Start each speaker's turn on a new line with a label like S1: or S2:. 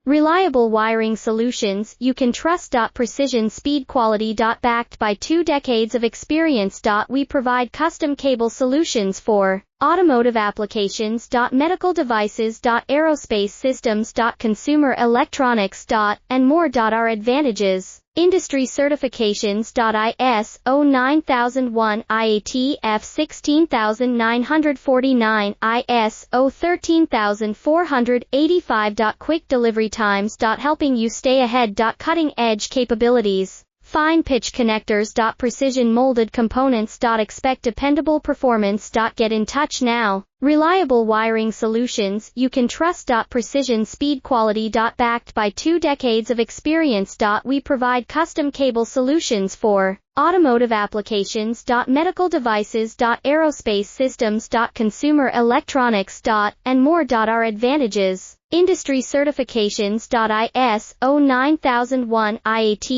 S1: Reliable wiring solutions you can trust. Precision speed quality. Backed by 2 decades of experience. We provide custom cable solutions for automotive applications. Medical devices. Aerospace systems. Consumer electronics. And more. Our advantages: industry certifications. ISO 9001, IATF 16949, ISO 13485. Quick delivery times. Helping you stay ahead. Cutting edge capabilities: fine pitch connectors. Precision molded components. Expect dependable performance. Get in touch now. Reliable wiring solutions you can trust. Precision speed quality. Backed by 2 decades of experience. We provide custom cable solutions for automotive applications. Medical devices. Aerospace systems. Consumer electronics. And more. Our advantages: industry certifications. ISO 9001, IAT